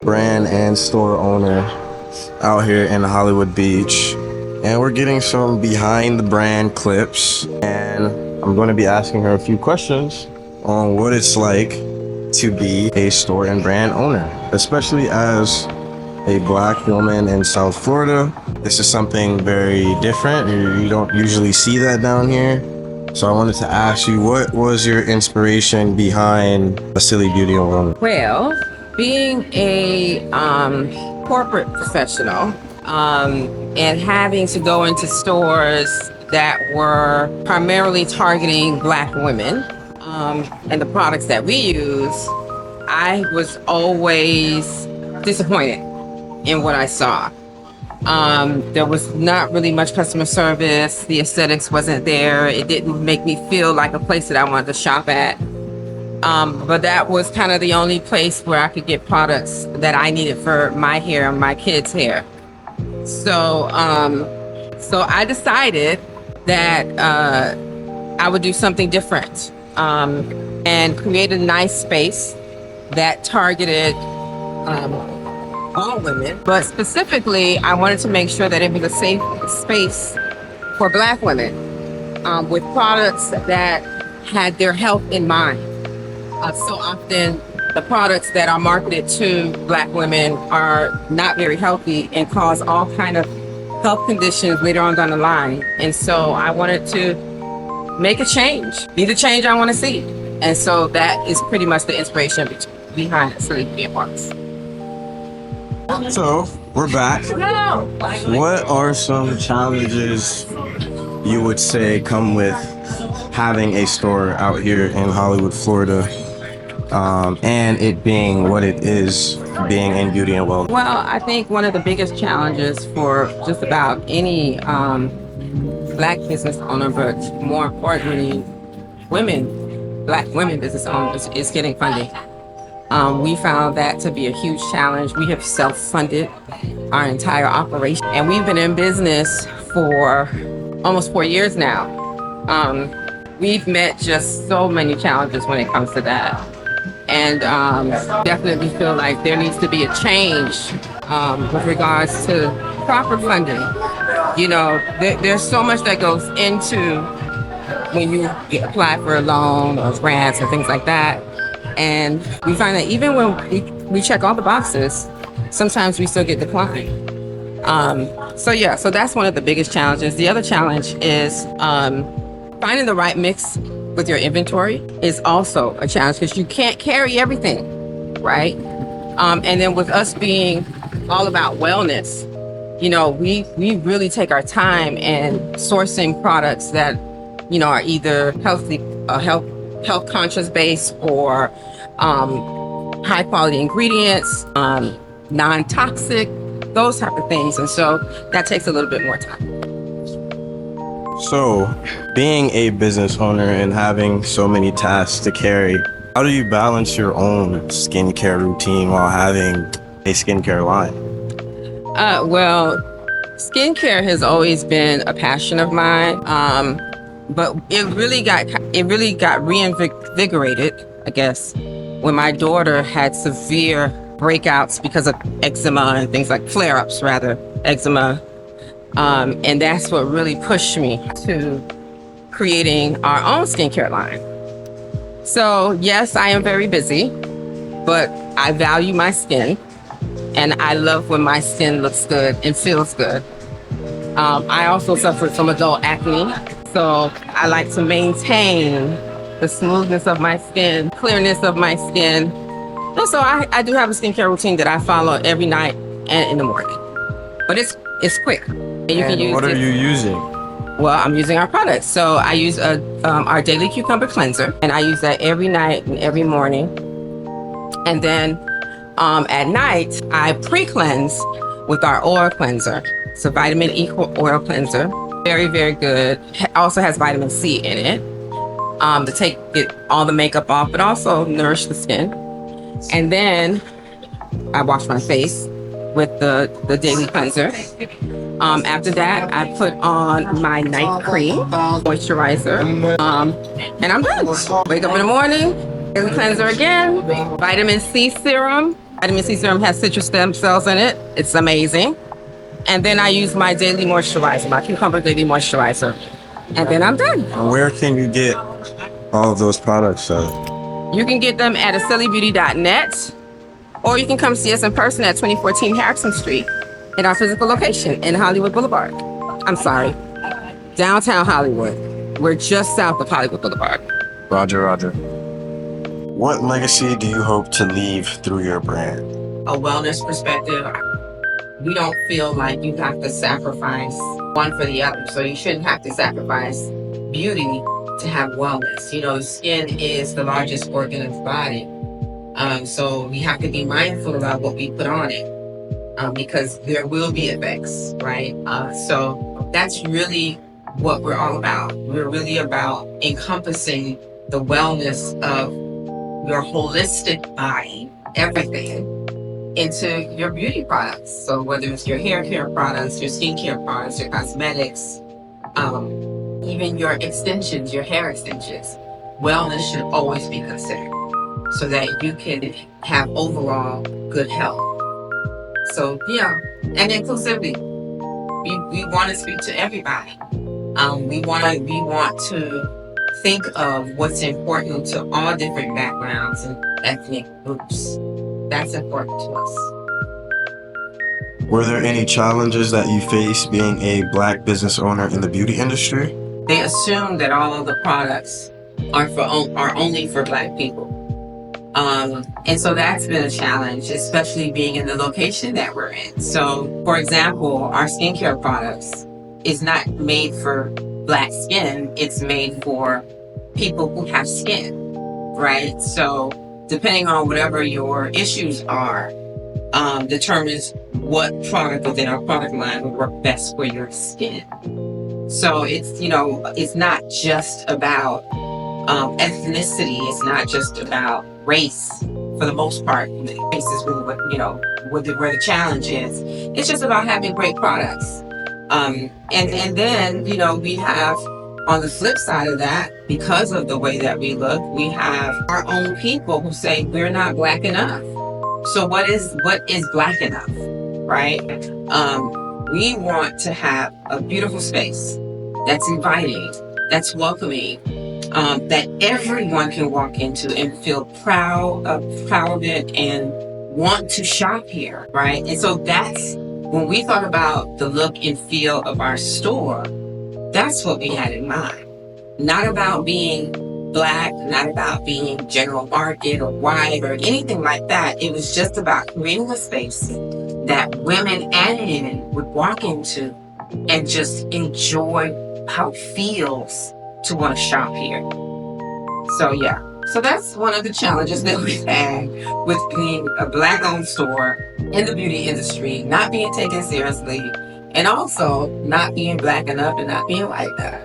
Brand and store owner out here in Hollywood Beach. And we're getting some behind the brand clips. And I'm going to be asking her a few questions on what it's like to be a store and brand owner, especially as a black woman in South Florida. This is something very different. You don't usually see that down here. So I wanted to ask you, what was your inspiration behind Vasili Beauty and Wellness? Well, being a corporate professional and having to go into stores that were primarily targeting black women and the products that we use, I was always disappointed in what I saw. There was not really much customer service. The aesthetics wasn't there. It didn't make me feel like a place that I wanted to shop at. But that was kind of the only place where I could get products that I needed for my hair and my kids' hair. So I decided that I would do something different and create a nice space that targeted all women. But specifically, I wanted to make sure that it was a safe space for black women with products that had their health in mind. So often the products that are marketed to black women are not very healthy and cause all kind of health conditions later on down the line. And so I wanted to make a change, be the change I want to see. And so that is pretty much the inspiration behind Sleep Beauty Works. So we're back. What are some challenges you would say come with having a store out here in Hollywood, Florida, and it being what it is, being in beauty and wellness? Well, I think one of the biggest challenges for just about any black business owner, but more importantly, black women business owners, is getting funding. We found that to be a huge challenge. We have self-funded our entire operation, and we've been in business for almost 4 years now. We've met just so many challenges when it comes to that. And definitely feel like there needs to be a change with regards to proper funding. You know, there's so much that goes into when you apply for a loan or grants and things like that. And we find that even when we check all the boxes, sometimes we still get declined. So that's one of the biggest challenges. The other challenge is finding the right mix with your inventory is also a challenge because you can't carry everything, right? And then with us being all about wellness, you know, we really take our time in sourcing products that, you know, are either health conscious based or high quality ingredients, non-toxic, those type of things. And so that takes a little bit more time. So, being a business owner and having so many tasks to carry, how do you balance your own skincare routine while having a skincare line? Well, skincare has always been a passion of mine, but it really got reinvigorated, I guess, when my daughter had severe breakouts because of eczema and things like flare-ups, rather, eczema. And that's what really pushed me to creating our own skincare line. So yes, I am very busy, but I value my skin and I love when my skin looks good and feels good. I also suffered from adult acne, so I like to maintain the smoothness of my skin, clearness of my skin. And so I do have a skincare routine that I follow every night and in the morning. But it's quick. And what are you using? Well, I'm using our products. So I use our daily cucumber cleanser, and I use that every night and every morning. And then at night, I pre-cleanse with our oil cleanser. It's a vitamin E oil cleanser. Very, very good. Also has vitamin C in it to take all the makeup off, but also nourish the skin. And then I wash my face with the daily cleanser. After that, I put on my night cream, moisturizer, and I'm done. Wake up in the morning, daily cleanser again, vitamin C serum, Vitamin C serum has citrus stem cells in it. It's amazing. And then I use my daily moisturizer, my cucumber daily moisturizer. And then I'm done. And where can you get all of those products at? You can get them at acelibeauty.net, or you can come see us in person at 2014 Harrison Street in our physical location in Hollywood Boulevard. I'm sorry, downtown Hollywood. We're just south of Hollywood Boulevard. Roger, Roger. What legacy do you hope to leave through your brand? A wellness perspective, we don't feel like you have to sacrifice one for the other. So you shouldn't have to sacrifice beauty to have wellness. You know, the skin is the largest organ of the body. So we have to be mindful about what we put on it because there will be effects, right? So that's really what we're all about. We're really about encompassing the wellness of your holistic body, everything, into your beauty products. So whether it's your hair care products, your skincare products, your cosmetics, even your extensions, your hair extensions, wellness should always be considered so that you can have overall good health. So yeah, and inclusivity. We want to speak to everybody. We want to think of what's important to all different backgrounds and ethnic groups. That's important to us. Were there any challenges that you faced being a Black business owner in the beauty industry? They assume that all of the products are only for Black people. And so that's been a challenge, especially being in the location that we're in. So, for example, our skincare products is not made for Black skin. It's made for people who have skin, right? So depending on whatever your issues are, determines what product within our product line will work best for your skin. So it's not just about ethnicity. It's not just about race. For the most part, race is really where the challenge is. It's just about having great products. And then we have, on the flip side of that, because of the way that we look, we have our own people who say we're not Black enough. So what is Black enough, right? We want to have a beautiful space that's inviting, that's welcoming, that everyone can walk into and feel proud of it and want to shop here, right? And so that's when we thought about the look and feel of our store. That's what we had in mind. Not about being Black, not about being general market or white or anything like that. It was just about creating a space that women and men would walk into and just enjoy how it feels to want to shop here. So yeah, so that's one of the challenges that we've had with being a Black-owned store in the beauty industry, not being taken seriously, and also not being Black enough and not being white enough.